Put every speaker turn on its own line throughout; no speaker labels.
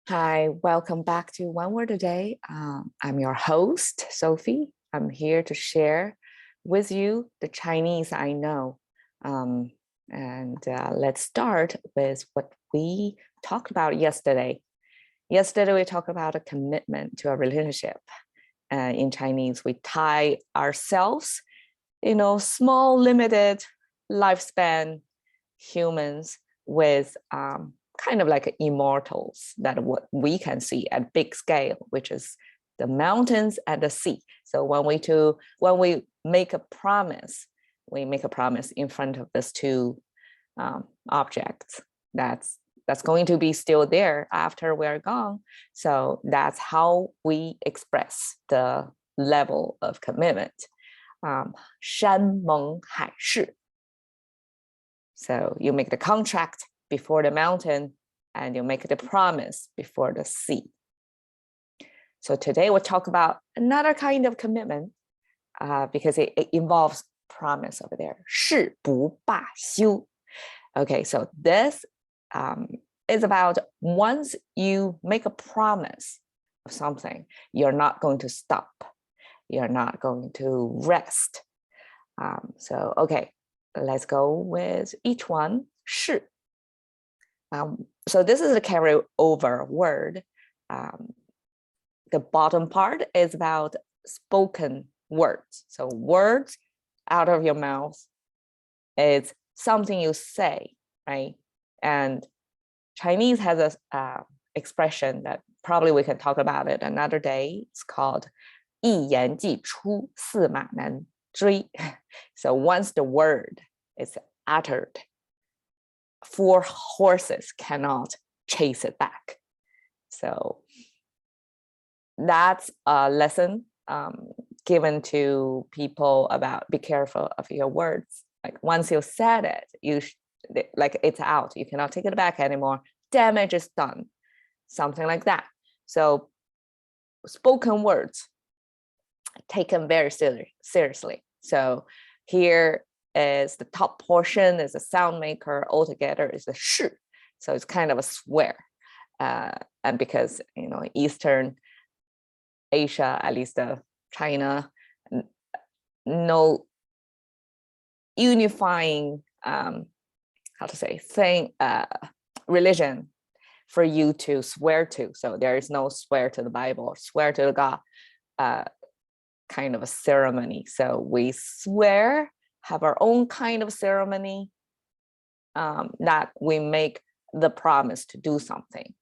Hi, welcome back to One Word a Day. I'm your host, Sophie. I'm here to share with you the Chinese I know. Let's start with what we talked about yesterday. Yesterday, we talked about a commitment to a relationship. In Chinese, we tie ourselves, small, limited lifespan humans with kind of like immortals that what we can see at big scale, which is the mountains and the sea. So when we make a promise, we make a promise in front of these two objects that's going to be still there after we're gone. So that's how we express the level of commitment. 山盟海誓. So you make the contract before the mountain, and you make the promise before the sea. So today we'll talk about another kind of commitment because it involves promise over there. 誓不罢休. Okay, so this is about once you make a promise of something, you're not going to stop. You're not going to rest. Okay, let's go with each one. 誓. So this is a carryover word. The bottom part is about spoken words. So words out of your mouth is something you say, right? And Chinese has a expression that probably we can talk about it another day. It's called 一言既出，驷马难追. So once the word is uttered, 4 horses cannot chase it back. So that's a lesson given to people about be careful of your words. Like once you said it, it's out. You cannot take it back anymore. Damage is done. Something like that. So spoken words taken very seriously. So here is the top portion is a sound maker, altogether is a 誓. So it's kind of a swear. And because, Eastern Asia, at least China, no unifying, religion for you to swear to. So there is no swear to the Bible, swear to the God kind of a ceremony. So we swear, have our own kind of ceremony that we make the promise to do something.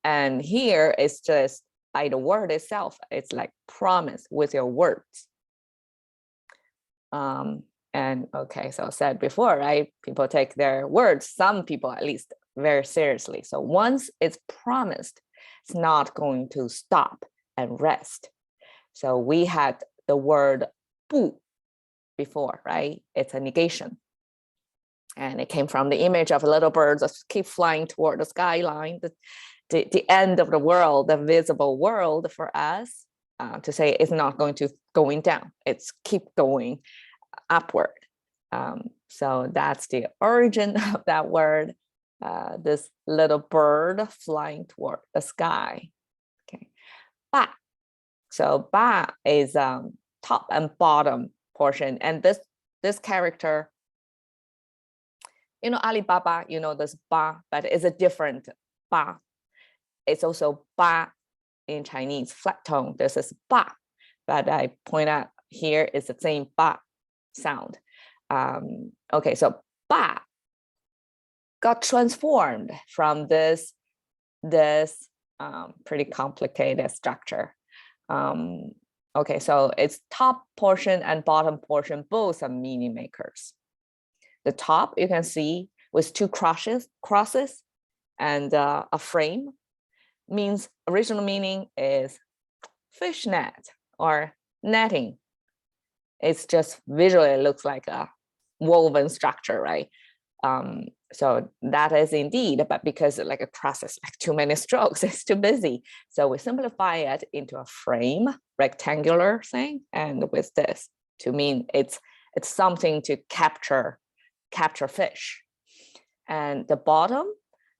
And here it's just by the word itself, it's like promise with your words. Okay, so I said before, right? People take their words, some people at least, very seriously. So once it's promised, it's not going to stop and rest. So we had the word 不 before, right? It's a negation. And it came from the image of little birds that keep flying toward the skyline, the end of the world, the visible world for us, to say it's not going down. It's keep going upward. So that's the origin of that word, this little bird flying toward the sky. Okay. 罢. So 罢 is top and bottom portion. And this character, Alibaba, this ba, but it's a different ba. It's also ba in Chinese, flat tone. This is ba, but I point out here is the same ba sound. Okay, so ba got transformed from this pretty complicated structure. Okay, so its top portion and bottom portion both are meaning makers. The top you can see with 2 crosses and a frame means original meaning is fishnet or netting. It's just visually looks like a woven structure, right? So that is indeed, but because like a process, like too many strokes, it's too busy. So we simplify it into a frame, rectangular thing, and with this to mean it's something to capture fish. And the bottom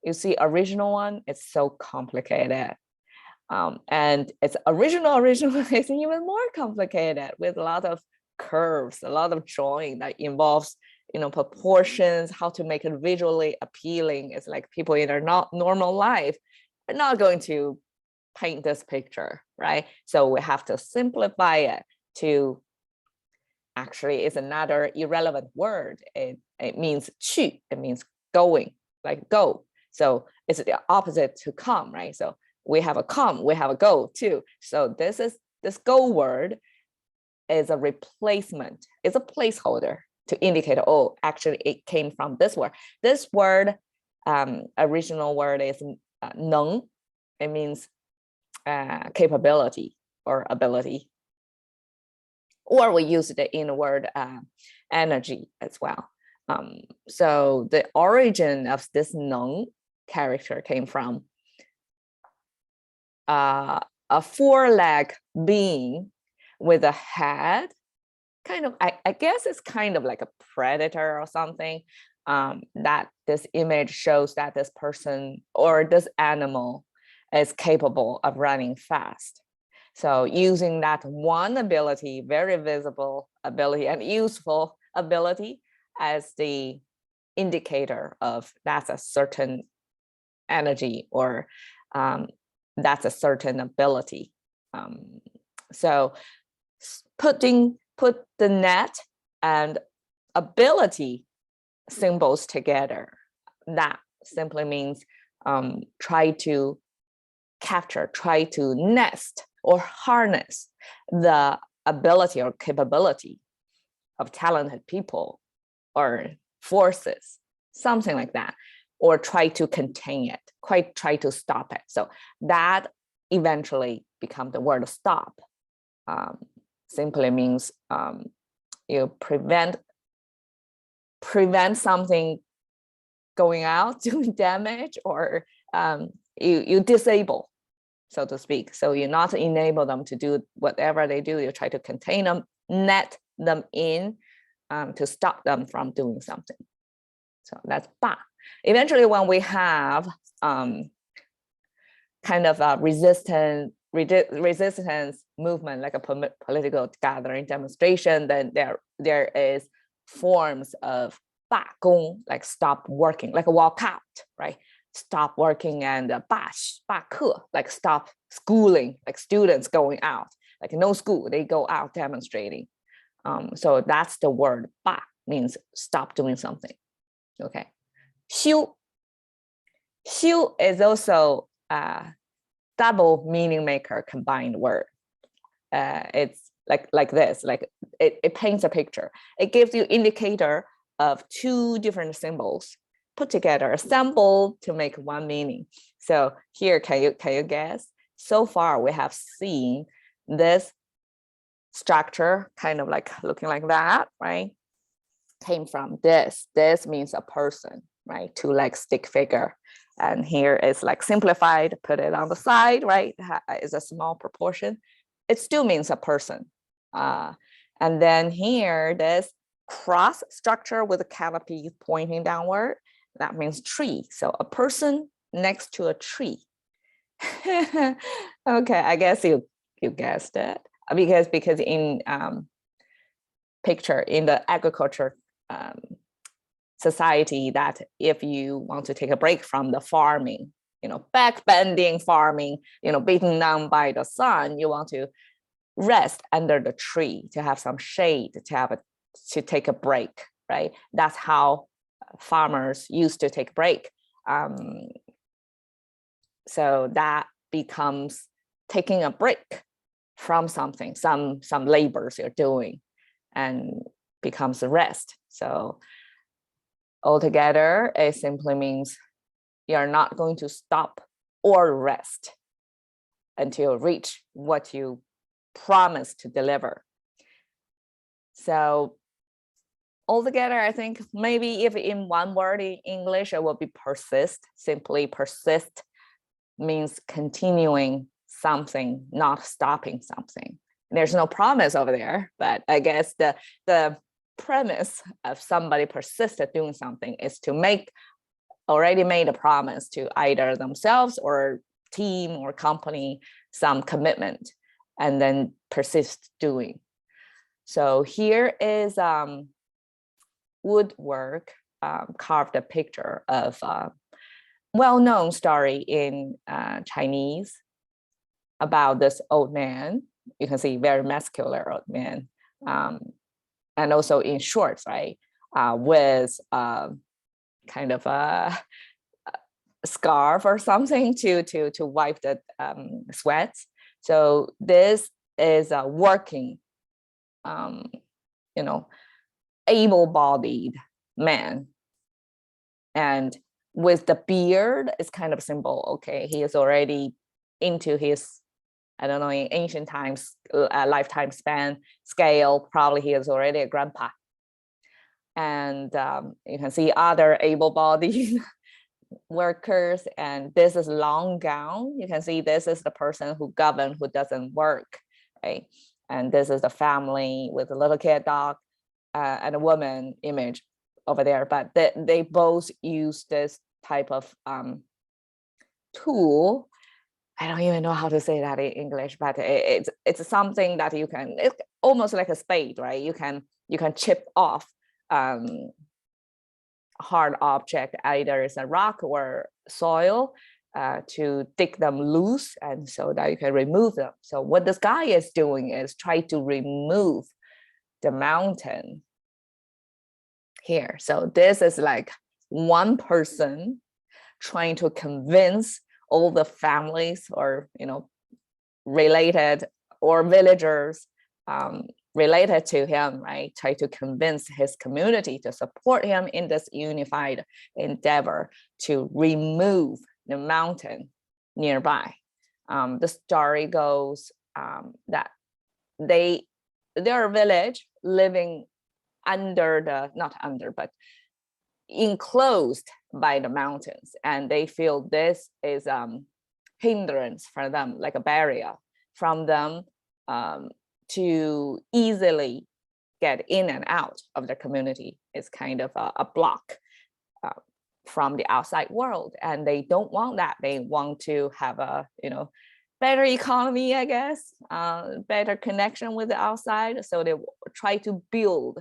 You see original one, it's so complicated. And its original is even more complicated with a lot of curves, a lot of drawing that involves, proportions, how to make it visually appealing. It's like people in their normal life are not going to paint this picture, right? So we have to simplify it to, actually it's another irrelevant word. It means 去, it means going, like go. So it's the opposite to come, right? So we have a come, we have a go too. So this go word is a replacement, it's a placeholder to indicate, oh, actually it came from this word. This word, original word is 能. It means capability or ability. Or we use it in the word energy as well. So the origin of this 能 character came from a four-leg being with a head, kind of, I guess it's kind of like a predator or something, that this image shows that this person or this animal is capable of running fast. So using that one ability, very visible ability and useful ability as the indicator of that's a certain energy or that's a certain ability. So put the net and ability symbols together, that simply means try to capture, try to nest or harness the ability or capability of talented people or forces, something like that, or try to contain it, try to stop it. So that eventually becomes the word stop. Simply means you prevent something going out, doing damage, or you disable, so to speak. So you not enable them to do whatever they do, you try to contain them, net them in to stop them from doing something. So that's 罢. Eventually, when we have kind of a resistance movement, like a political gathering, demonstration, then there is forms of 罢工, like stop working, like a walkout, right? Stop working, and 罢课, like stop schooling, like students going out, like no school, they go out demonstrating. So that's the word 罢, means stop doing something. Okay. 休 is also a double meaning maker combined word. It's like this, like it paints a picture. It gives you indicator of two different symbols put together, assembled to make one meaning. So here, can you guess? So far, we have seen this structure kind of like looking like that, right? Came from this. This means a person, right? Two-leg stick figure. And here is like simplified, put it on the side, right? Is a small proportion. It still means a person. And then here, this cross structure with a canopy pointing downward, that means tree. So a person next to a tree. Okay, I guess you guessed it. Because in picture in the agriculture society, that if you want to take a break from the farming, backbending farming, beaten down by the sun, you want to rest under the tree to have some shade, to take a break, right? That's how farmers used to take a break. So that becomes taking a break from something, some labors you're doing, and becomes a rest. So altogether, it simply means you're not going to stop or rest until you reach what you promised to deliver. So altogether, I think maybe if in one word in English, it will be persist. Simply persist means continuing something, not stopping something. There's no promise over there, but I guess the premise of somebody persisted doing something is to make already made a promise to either themselves or team or company some commitment, and then persist doing. So here is woodwork carved a picture of a well-known story in Chinese about this old man. You can see very muscular old man, and also in shorts, right, with kind of a scarf or something to wipe the sweat. So this is a working, able-bodied man, and with the beard, it's kind of symbol. Okay, he is already into his, I don't know, in ancient times, lifetime span scale, probably he is already a grandpa. And you can see other able-bodied workers, and this is long gown. You can see this is the person who governs, who doesn't work, right? And this is the family with a little kid, dog, and a woman image over there. But they both use this type of tool. I don't even know how to say that in English, but it's something that you can, it's almost like a spade, right? You can chip off hard object, either it's a rock or soil, to dig them loose, and so that you can remove them. So what this guy is doing is try to remove the mountain here. So this is like one person trying to convince all the families or related or villagers related to him, right? Try to convince his community to support him in this unified endeavor to remove the mountain nearby. The story goes that they're a village living under the, not under, but enclosed by the mountains, and they feel this is hindrance for them, like a barrier from them to easily get in and out of the community. Is kind of a block from the outside world, and they don't want that. They want to have a better economy, I guess, better connection with the outside. So they try to build,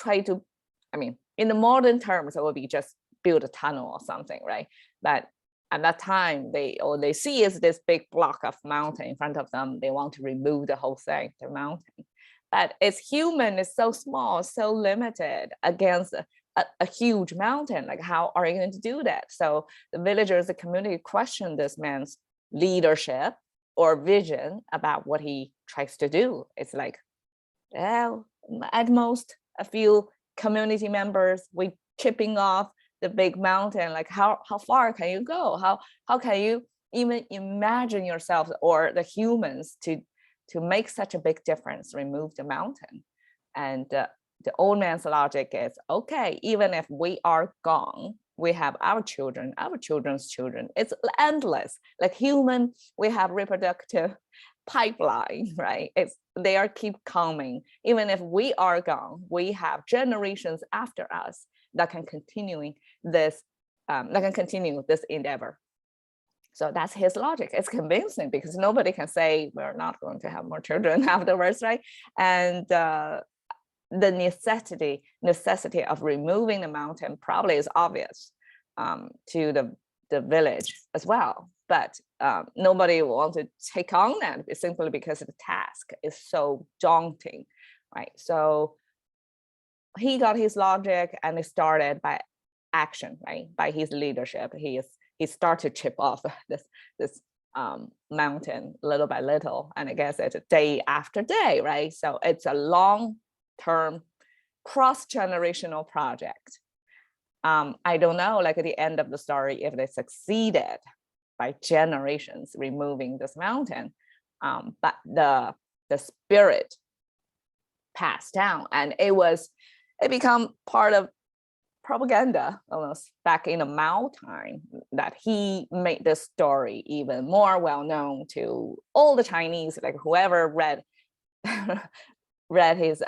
I mean, in the modern terms, it would be just build a tunnel or something, right? But at that time, all they see is this big block of mountain in front of them. They want to remove the whole thing, the mountain. But it's human, it's so small, so limited against a huge mountain. Like, how are you going to do that? So the villagers, the community question this man's leadership or vision about what he tries to do. It's like, well, at most a few community members, we chipping off the big mountain. Like, how far can you go? How can you even imagine yourself or the humans to make such a big difference, remove the mountain? And the old man's logic is, okay, even if we are gone, we have our children, our children's children. It's endless. Like human, we have reproductive pipeline, right? They are keep coming. Even if we are gone, we have generations after us that can continue this endeavor. So that's his logic. It's convincing because nobody can say we're not going to have more children afterwards, right? And the necessity of removing the mountain probably is obvious to the village as well. But nobody will want to take on that simply because the task is so daunting, right? So he got his logic, and it started by action, right? By his leadership, he started to chip off this mountain little by little, and I guess it's day after day, right? So it's a long-term, cross-generational project. I don't know, like at the end of the story, if they succeeded by generations removing this mountain, but the spirit passed down, and it become part of propaganda almost back in the Mao time, that he made this story even more well known to all the Chinese, like whoever read read his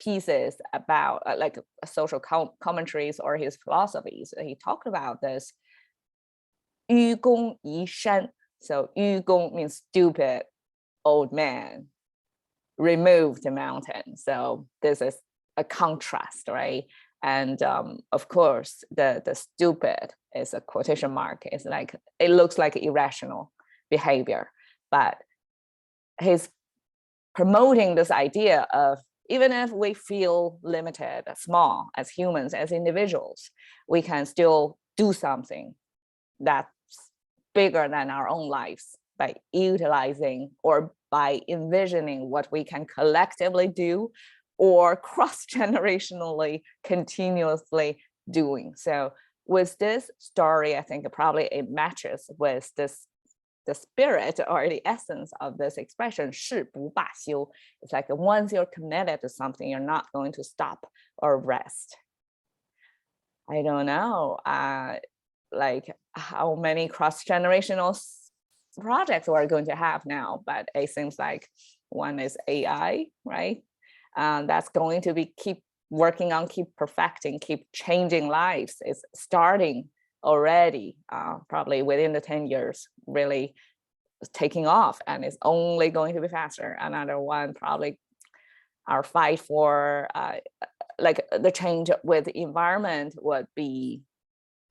pieces about like social commentaries or his philosophies, he talked about this 愚公移山. So 愚公 means stupid old man, remove the mountain. So this is a contrast, right? And of course, the stupid is a quotation mark. It's like, it looks like irrational behavior, but he's promoting this idea of, even if we feel limited, small as humans, as individuals, we can still do something that's bigger than our own lives by utilizing or by envisioning what we can collectively do or cross-generationally continuously doing. So with this story, I think probably it matches with this, the spirit or the essence of this expression, 誓不罢休. It's like once you're committed to something, you're not going to stop or rest. I don't know, like how many cross-generational projects we're going to have now, but it seems like one is AI, right? That's going to be keep working on, keep perfecting, keep changing lives. It's starting already, probably within the 10 years, really taking off, and it's only going to be faster. Another one, probably our fight for like the change with the environment would be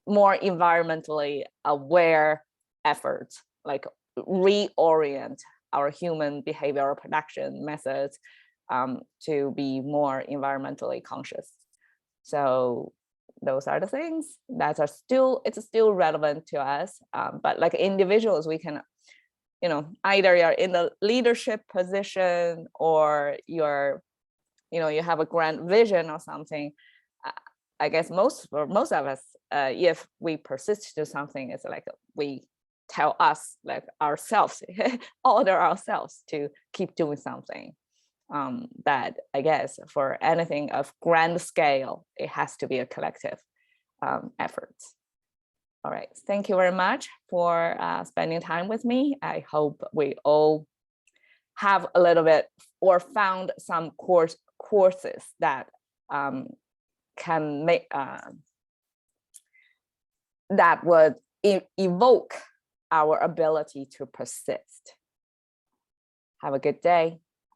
more environmentally aware efforts, like reorient our human behavioral production methods to be more environmentally conscious. So those are the things that are still, it's still relevant to us. But like individuals, we can, you know, either you're in the leadership position or you're, you know, you have a grand vision or something. I guess most of us, if we persist to something, it's like we tell us, like ourselves, order ourselves to keep doing something. That I guess for anything of grand scale, it has to be a collective effort. All right, thank you very much for spending time with me. I hope we all have a little bit or found some courses that can make that would evoke our ability to persist. Have a good day.